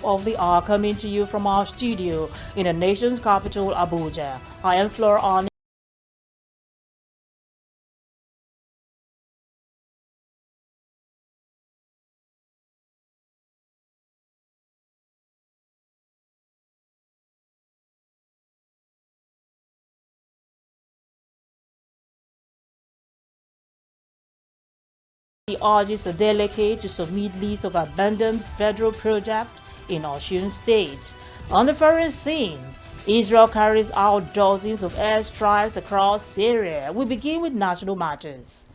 of the hour, coming to you from our studio in the nation's capital, Abuja. I am Flora Arni. He urges the delegate to submit list of abandoned federal projects in Osun State. On the foreign scene, Israel carries out dozens of airstrikes across Syria. We begin with national matters.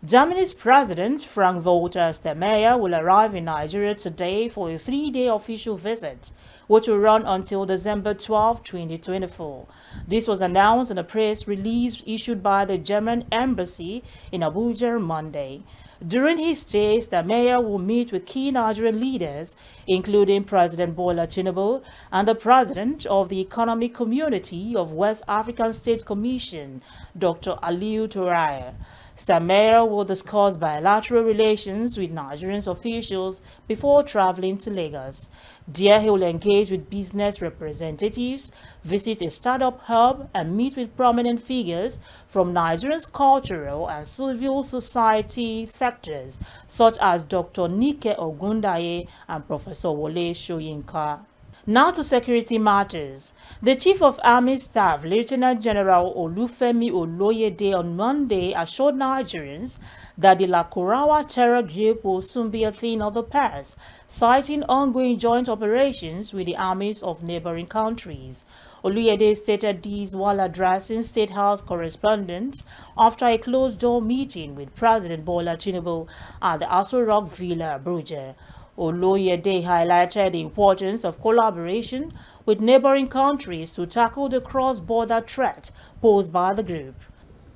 Germany's President Frank-Walter Steinmeier will arrive in Nigeria today for a three-day official visit, which will run until December 12, 2024. This was announced in a press release issued by the German embassy in Abuja on Monday. During his stay, Steinmeier will meet with key Nigerian leaders, including President Bola Tinubu and the President of the Economic Community of West African States Commission, Dr. Aliyu Touré. Steinmeier will discuss bilateral relations with Nigerian officials before traveling to Lagos. There he will engage with business representatives, visit a startup hub, and meet with prominent figures from Nigeria's cultural and civil society sectors, such as Dr. Nike Ogundaye and Professor Wole Soyinka. Now to security matters. The Chief of Army Staff, Lieutenant General Olufemi Oloyede, on Monday assured Nigerians that the Lakurawa terror group will soon be a thing of the past, citing ongoing joint operations with the armies of neighboring countries. Oluyede stated this while addressing State House correspondents after a closed-door meeting with President Bola Tinubu at the Aso Rock Villa, Abuja. Oloyede highlighted the importance of collaboration with neighboring countries to tackle the cross-border threat posed by the group.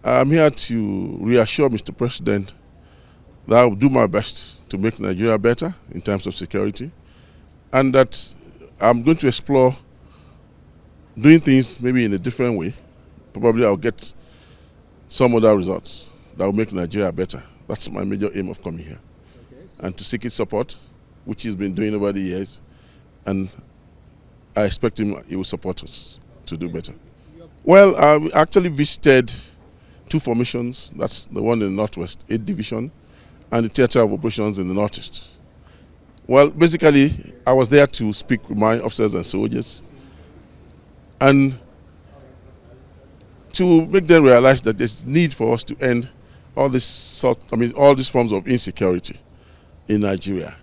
I'm here to reassure Mr. President that I will do my best to make Nigeria better in terms of security, and that I'm going to explore doing things maybe in a different way. Probably I'll get some other results that will make Nigeria better. That's my major aim of coming here. And to seek its support, which he's been doing over the years, and I expect he will support us to do better. Well, I actually visited two formations. That's the one in the Northwest, 8th Division, and the Theatre of Operations in the Northeast. Well, basically, I was there to speak with my officers and soldiers and to make them realize that there's need for us to end all these forms of insecurity in Nigeria.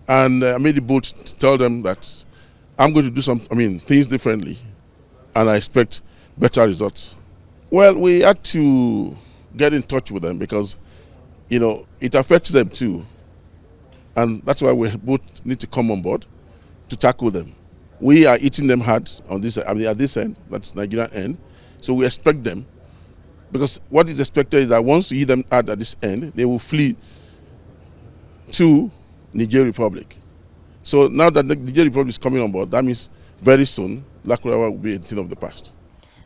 And I made it bold to tell them that I'm going to do things differently, and I expect better results. Well, we had to get in touch with them because, it affects them too. And that's why we both need to come on board to tackle them. We are eating them hard on this, at this end, that's Nigerian end. So we expect them, because what is expected is that once we hit them hard at this end, they will flee to Niger Republic. So now that the Niger Republic is coming on board, that means very soon Lakurawa will be a thing of the past.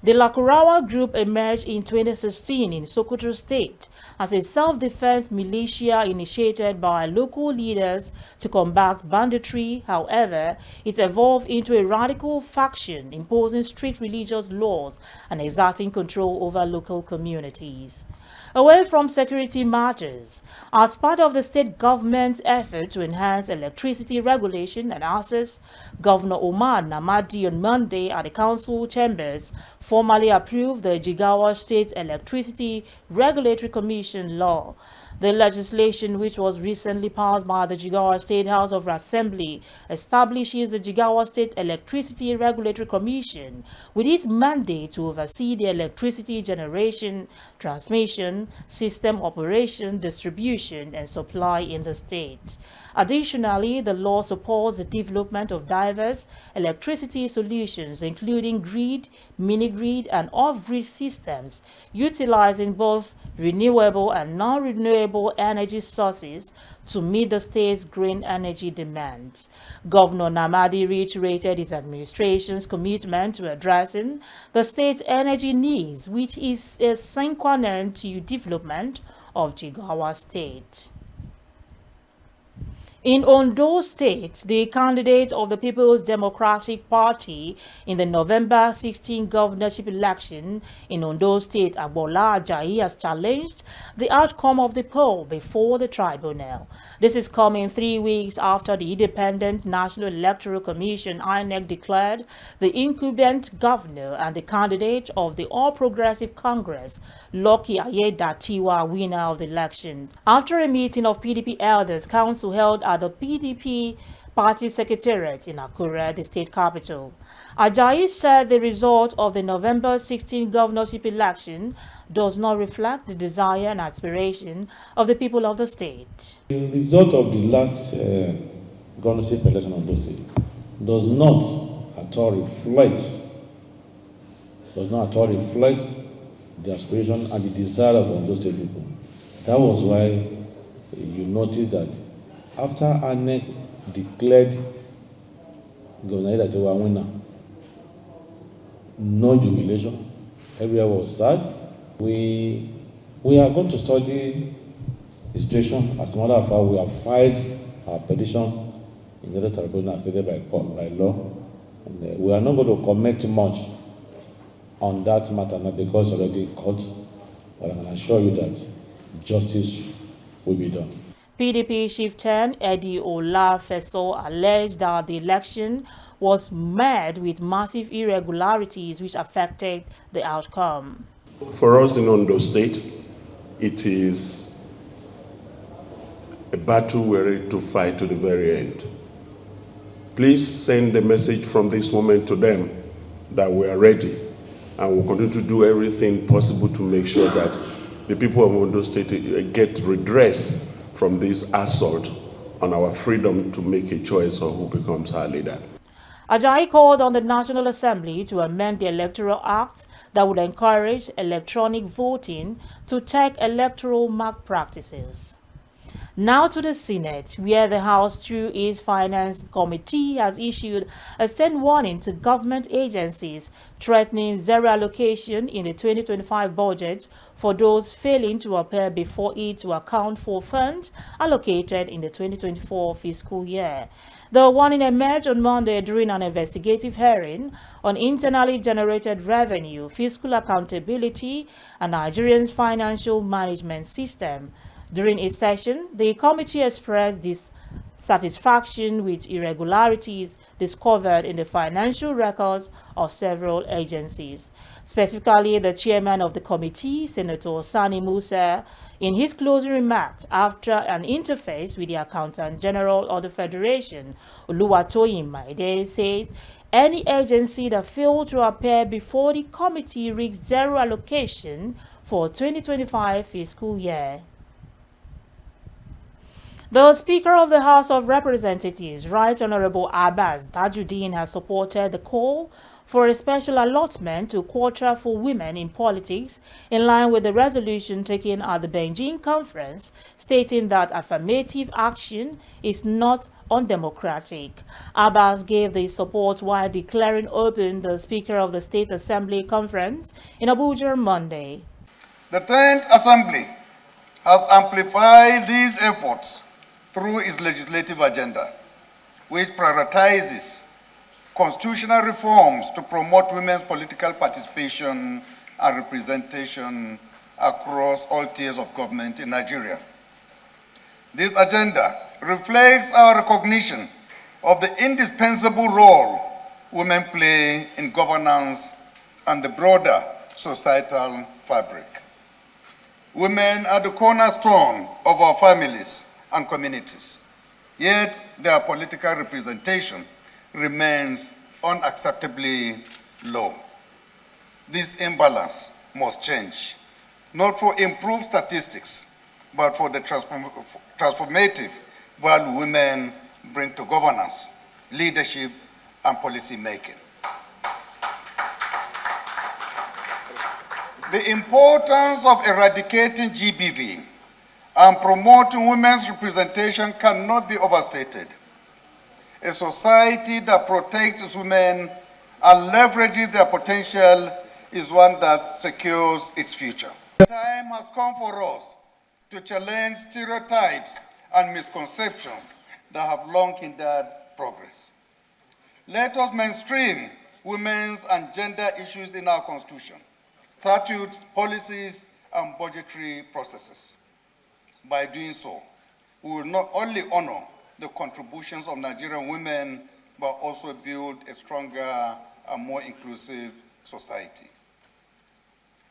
The Lakurawa group emerged in 2016 in Sokoto State as a self-defense militia initiated by local leaders to combat banditry. However, it evolved into a radical faction imposing strict religious laws and exerting control over local communities. Away from security matters, as part of the state government's effort to enhance electricity regulation and access, Governor Omar Namadi on Monday at the council chambers formally approved the Jigawa State Electricity Regulatory Commission law. The legislation, which was recently passed by the Jigawa State House of Assembly, establishes the Jigawa State Electricity Regulatory Commission with its mandate to oversee the electricity generation, transmission, system operation, distribution, and supply in the state. Additionally, the law supports the development of diverse electricity solutions, including grid, mini-grid, and off-grid systems, utilizing both renewable and non-renewable energy sources to meet the state's green energy demands. Governor Namadi reiterated his administration's commitment to addressing the state's energy needs, which is a sine qua non to development of Jigawa State. In Ondo State, the candidate of the People's Democratic Party in the November 16 governorship election in Ondo State, Agbola Ajayi, has challenged the outcome of the poll before the tribunal. This is coming 3 weeks after the Independent National Electoral Commission (INEC) declared the incumbent governor and the candidate of the All Progressive Congress, Lucky Ayedatiwa, winner of the election. After a meeting of PDP Elders Council held at the PDP Party Secretariat in Akure, the state capital, Ajayi said the result of the November 16 governorship election does not reflect the desire and aspiration of the people of the state. The result of the last governorship election of the state does not at all reflect the aspiration and the desire of those state people. That was why you notice that after INEC declared Governor Ayedatiwa winner, no jubilation, everyone was sad. We are going to study the situation. As a matter of fact, we have filed our petition in the tribunal as stated by law. And we are not going to comment much on that matter now because it's already in court. But I can assure you that justice will be done. PDP chieftain Eddie Olafeso alleged that the election was met with massive irregularities which affected the outcome. For us in Ondo State, it is a battle we're ready to fight to the very end. Please send a message from this moment to them that we are ready and we'll continue to do everything possible to make sure that the people of Ondo State get redress from this assault on our freedom to make a choice of who becomes our leader. Ajayi called on the National Assembly to amend the Electoral Act that would encourage electronic voting to check electoral malpractices. Now to the Senate, where the House, through its Finance Committee, has issued a stern warning to government agencies threatening zero allocation in the 2025 budget for those failing to appear before it to account for funds allocated in the 2024 fiscal year. The warning emerged on Monday during an investigative hearing on internally generated revenue, fiscal accountability, and Nigeria's financial management system. During a session, the committee expressed dissatisfaction with irregularities discovered in the financial records of several agencies. Specifically, the chairman of the committee, Senator Sani Musa, in his closing remarks after an interface with the Accountant General of the Federation, Oluwatoyin Maide, says any agency that failed to appear before the committee risks zero allocation for 2025 fiscal year. The Speaker of the House of Representatives, Right Honorable Abbas Tajuddin, has supported the call for a special allotment to quota for women in politics in line with the resolution taken at the Beijing conference, stating that affirmative action is not undemocratic. Abbas gave the support while declaring open the Speaker of the State Assembly conference in Abuja on Monday. The 10th Assembly has amplified these efforts through its legislative agenda, which prioritizes constitutional reforms to promote women's political participation and representation across all tiers of government in Nigeria. This agenda reflects our recognition of the indispensable role women play in governance and the broader societal fabric. Women are the cornerstone of our families and communities, yet their political representation remains unacceptably low. This imbalance must change, not for improved statistics, but for the transformative value women bring to governance, leadership, and policy making. The importance of eradicating GBV and promoting women's representation cannot be overstated. A society that protects its women and leverages their potential is one that secures its future. The time has come for us to challenge stereotypes and misconceptions that have long hindered progress. Let us mainstream women's and gender issues in our Constitution, statutes, policies, and budgetary processes. By doing so, we will not only honor the contributions of Nigerian women, but also build a stronger and more inclusive society.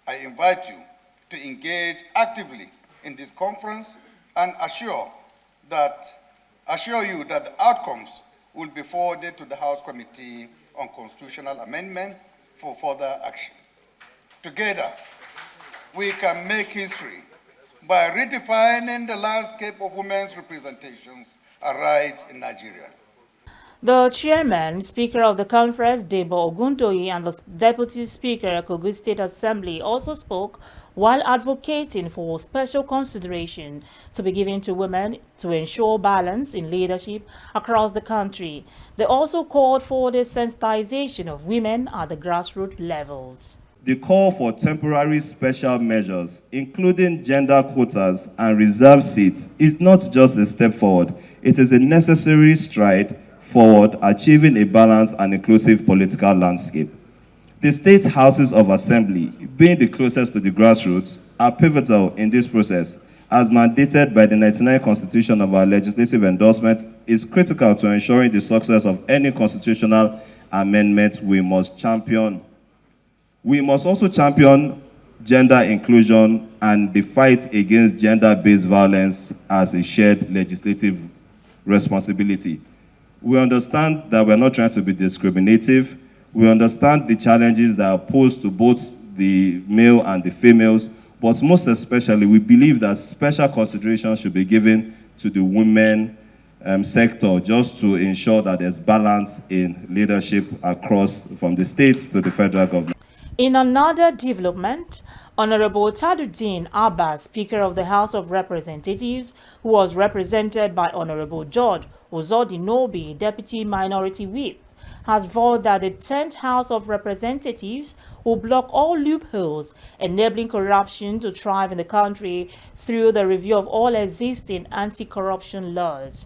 I invite you to engage actively in this conference and assure you that the outcomes will be forwarded to the House Committee on Constitutional Amendment for further action. Together, we can make history by redefining the landscape of women's representations and rights in Nigeria. The chairman, Speaker of the conference, Debo Ogundoyi, and the Deputy Speaker, Kogi State Assembly, also spoke while advocating for special consideration to be given to women to ensure balance in leadership across the country. They also called for the sensitization of women at the grassroots levels. The call for temporary special measures, including gender quotas and reserved seats, is not just a step forward. It is a necessary stride forward, achieving a balanced and inclusive political landscape. The state houses of assembly, being the closest to the grassroots, are pivotal in this process. As mandated by the 99th Constitution of our legislative endorsement, is critical to ensuring the success of any constitutional amendment. We must also champion gender inclusion and the fight against gender-based violence as a shared legislative responsibility. We understand that we're not trying to be discriminative. We understand the challenges that are posed to both the male and the females, but most especially, we believe that special consideration should be given to the women sector, just to ensure that there's balance in leadership across from the state to the federal government. In another development, Honorable Tajuddin Abbas, Speaker of the House of Representatives, who was represented by Honorable George Uzodinobi, Deputy Minority Whip, has vowed that the 10th House of Representatives will block all loopholes enabling corruption to thrive in the country through the review of all existing anti-corruption laws.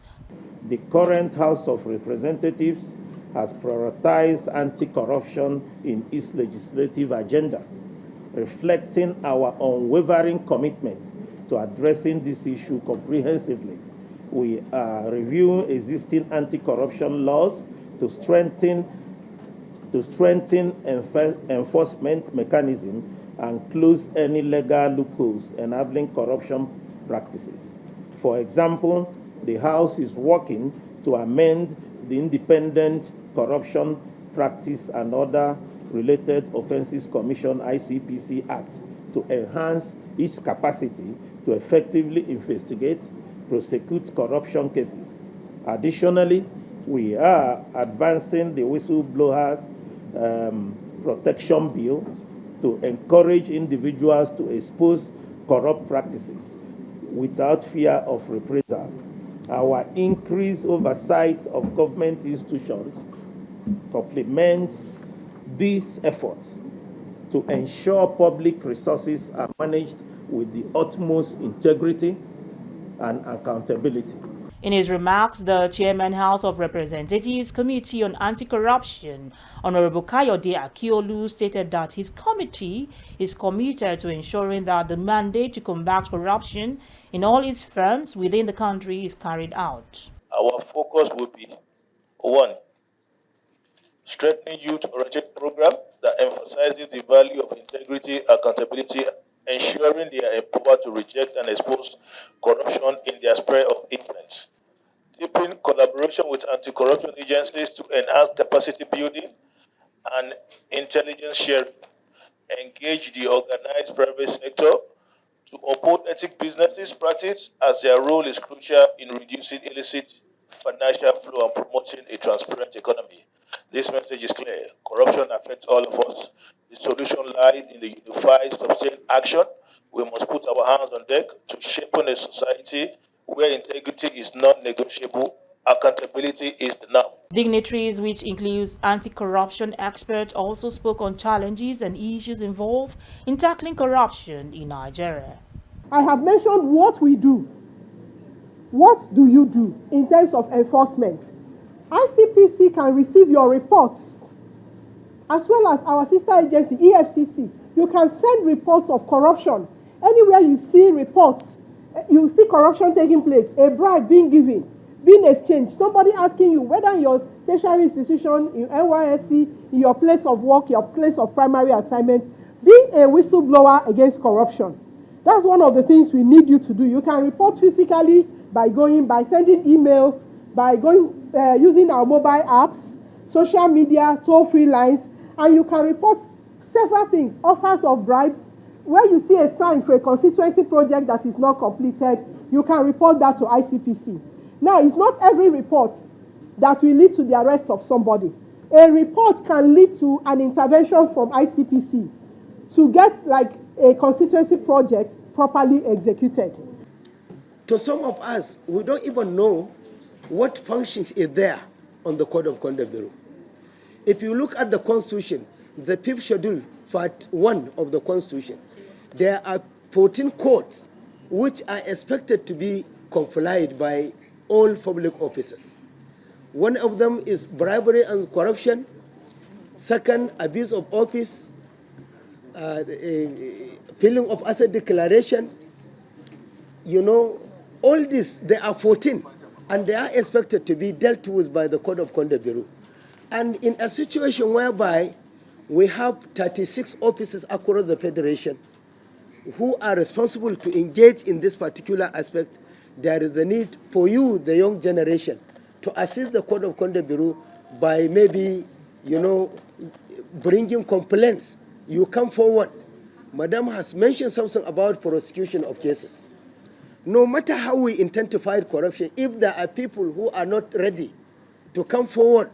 The current House of Representatives has prioritized anti-corruption in its legislative agenda, reflecting our unwavering commitment to addressing this issue comprehensively. We are reviewing existing anti-corruption laws to strengthen enforcement mechanisms and close any legal loopholes enabling corruption practices. For example, the House is working to amend the Independent Corruption Practice and Other Related Offenses Commission ICPC Act to enhance its capacity to effectively investigate, prosecute corruption cases. Additionally, we are advancing the Whistleblowers Protection Bill to encourage individuals to expose corrupt practices without fear of reprisal. Our increased oversight of government institutions complements these efforts to ensure public resources are managed with the utmost integrity and accountability. In his remarks, the Chairman House of Representatives Committee on Anti-Corruption, Honorable Kayode Akiolu, stated that his committee is committed to ensuring that the mandate to combat corruption in all its firms within the country is carried out. Our focus will be 1. Strengthening youth-oriented program that emphasizes the value of integrity, accountability, ensuring they are empowered to reject and expose corruption in their sphere of influence. Deepen collaboration with anti-corruption agencies to enhance capacity building and intelligence sharing. Engage the organized private sector to uphold ethic businesses practice as their role is crucial in reducing illicit financial flow and promoting a transparent economy. This message is clear. Corruption affects all of us. The solution lies in the unified, sustained action. We must put our hands on deck to shape a society where integrity is non-negotiable, accountability is the norm. Dignitaries, which includes anti-corruption experts, also spoke on challenges and issues involved in tackling corruption in Nigeria. I have mentioned what we do. what do you do in terms of enforcement? ICPC can receive your reports, as well as our sister agency, EFCC. You can send reports of corruption. Anywhere you see reports, you see corruption taking place, a bribe being given, being exchanged, somebody asking you whether in your tertiary institution, in NYSC, in your place of work, your place of primary assignment, be a whistleblower against corruption. That's one of the things we need you to do. You can report physically by sending email, by using our mobile apps, social media, toll-free lines, and you can report several things, offers of bribes. Where you see a sign for a constituency project that is not completed, you can report that to ICPC. Now, it's not every report that will lead to the arrest of somebody. A report can lead to an intervention from ICPC to get like a constituency project properly executed. To some of us, we don't even know what functions is there on the Code of Conduct Bureau. If you look at the Constitution, the 5th schedule, part 1 of the Constitution, there are 14 codes which are expected to be complied by all public officers. One of them is bribery and corruption. Second, abuse of office, filling of asset declaration. You know, all this, there are 14, and they are expected to be dealt with by the Code of Conduct Bureau. And in a situation whereby we have 36 officers across the Federation who are responsible to engage in this particular aspect, there is a need for you, the young generation, to assist the Code of Conduct Bureau by maybe, you know, bringing complaints. You come forward. Madam has mentioned something about prosecution of cases. No matter how we intend to fight corruption, if there are people who are not ready to come forward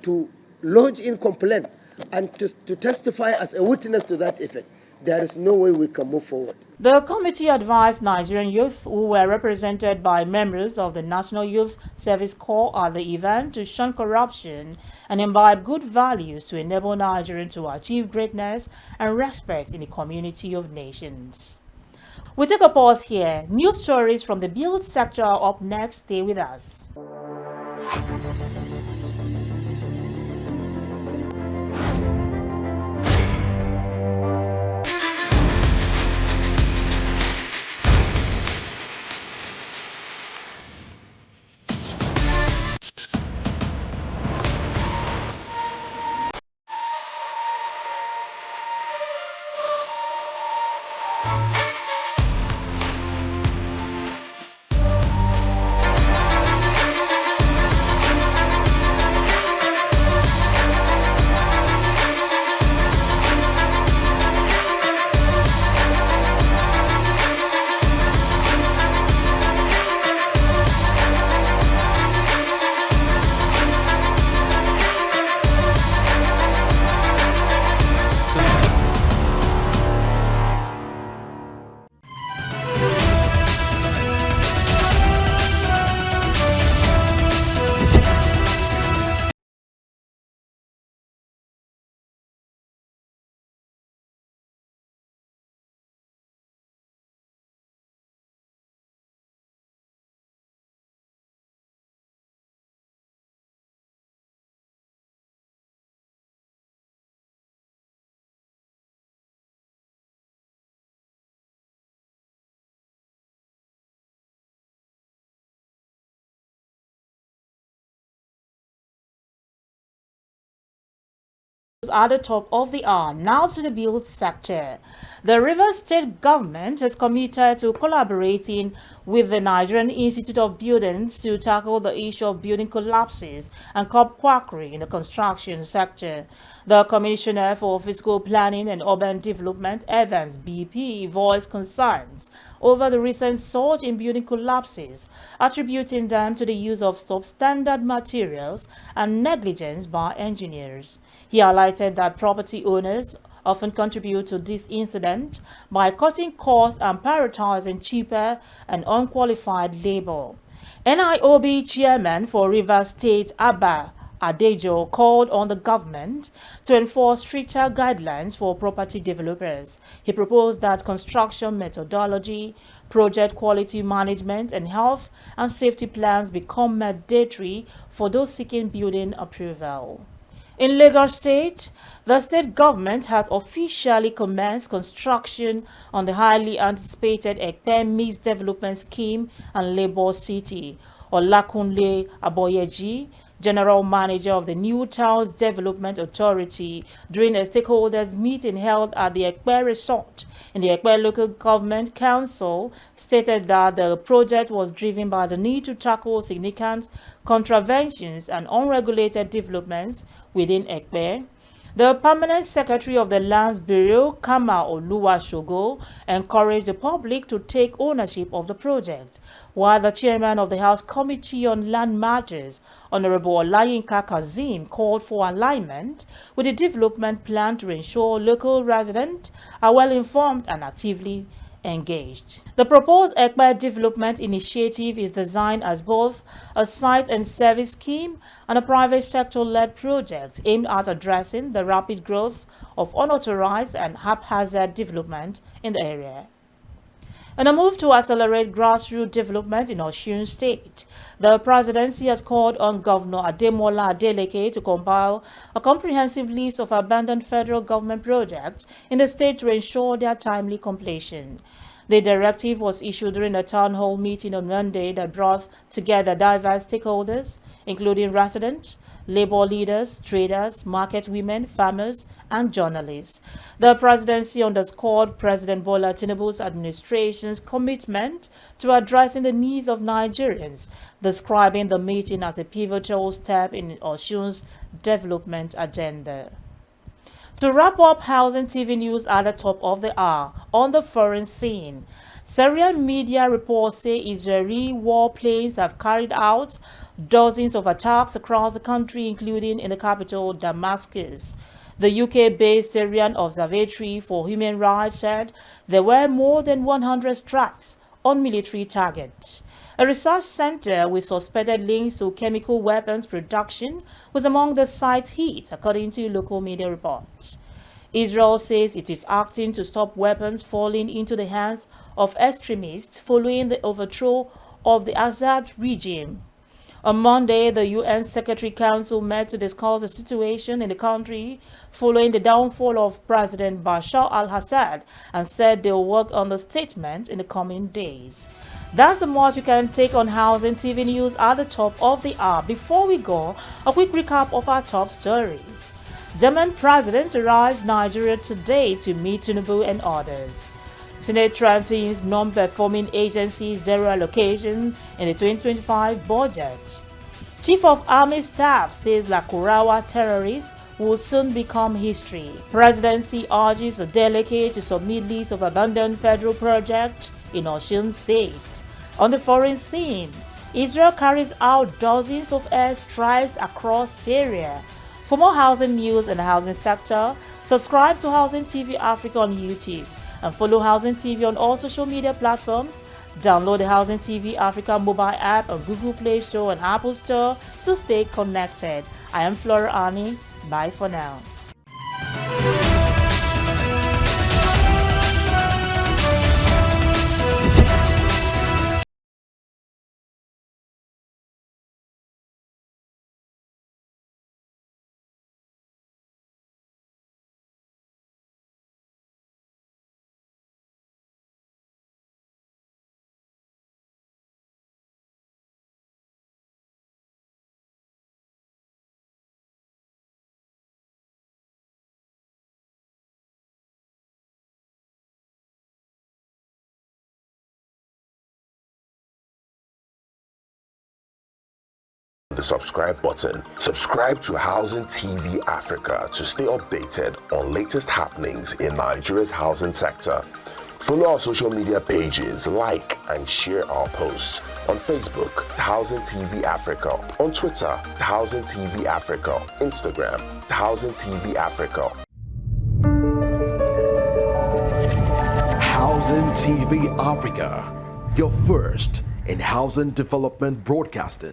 to lodge in complaint and to testify as a witness to that effect, there is no way we can move forward. The committee advised Nigerian youth who were represented by members of the National Youth Service Corps at the event to shun corruption and imbibe good values to enable Nigerians to achieve greatness and respect in the community of nations. We take a pause here. News stories from the build sector are up next. Stay with us. At the top of the hour, now to the build sector. The Rivers State government has committed to collaborating with the Nigerian Institute of Buildings to tackle the issue of building collapses and curb quackery in the construction sector. The Commissioner for Fiscal Planning and Urban Development, Evans BP, voiced concerns over the recent surge in building collapses, attributing them to the use of substandard materials and negligence by engineers. He highlighted that property owners often contribute to this incident by cutting costs and prioritizing cheaper and unqualified labor. NIOB Chairman for Rivers State, Abba Adejo called on the government to enforce stricter guidelines for property developers. He proposed that construction methodology, project quality management, and health and safety plans become mandatory for those seeking building approval. In Lagos State, the state government has officially commenced construction on the highly anticipated Ekpe Mixed Development Scheme and Labour City. Olakunle Aboyeji, General Manager of the New Towns Development Authority, during a stakeholders meeting held at the Ekpe Resort in the Ekpe Local Government Council, stated that the project was driven by the need to tackle significant contraventions and unregulated developments within Ekpe. The Permanent Secretary of the Lands Bureau, Kama Oluwasogo, encouraged the public to take ownership of the project, while the Chairman of the House Committee on Land Matters, Honorable Olayinka Kazeem, called for alignment with the development plan to ensure local residents are well informed and actively engaged. The proposed Ekpe development initiative is designed as both a site and service scheme and a private sector-led project aimed at addressing the rapid growth of unauthorized and haphazard development in the area. In a move to accelerate grassroots development in Osun State, the presidency has called on Governor Ademola Adeleke to compile a comprehensive list of abandoned federal government projects in the state to ensure their timely completion. The directive was issued during a town hall meeting on Monday that brought together diverse stakeholders, including residents, labor leaders, traders, market women, farmers, and journalists. The presidency underscored President Bola Tinubu's administration's commitment to addressing the needs of Nigerians, describing the meeting as a pivotal step in Osun's development agenda. To wrap up Housing TV news at the top of the hour, on the foreign scene, Syrian media reports say Israeli warplanes have carried out dozens of attacks across the country, including in the capital, Damascus. The UK-based Syrian Observatory for Human Rights said there were more than 100 strikes on military targets. A research center with suspected links to chemical weapons production was among the sites hit, according to local media reports. Israel says it is acting to stop weapons falling into the hands of extremists following the overthrow of the Assad regime. On Monday, the UN Secretary Council met to discuss the situation in the country following the downfall of President Bashar al-Assad and said they'll work on the statement in the coming days. That's the most we can take on Housing TV news at the top of the hour. Before we go, a quick recap of our top stories. German President arrives Nigeria today to meet Tinubu and others. Senate threatens non-performing agencies zero allocation in the 2025 budget. Chief of Army Staff says Lakurawa terrorists will soon become history. Presidency urges a delegate to submit list of abandoned federal projects in Osun State. On the foreign scene, Israel carries out dozens of airstrikes across Syria. For more housing news in the housing sector, subscribe to Housing TV Africa on YouTube and follow Housing TV on all social media platforms. Download the Housing TV Africa mobile app on Google Play Store and Apple Store to stay connected. I am Flora Ani. Bye for now. The subscribe button. Subscribe to Housing TV Africa to stay updated on latest happenings in Nigeria's housing sector. Follow our social media pages, like and share our posts on Facebook, Housing TV Africa, on Twitter, Housing TV Africa, Instagram, Housing TV Africa. Housing TV Africa, your first in housing development broadcasting.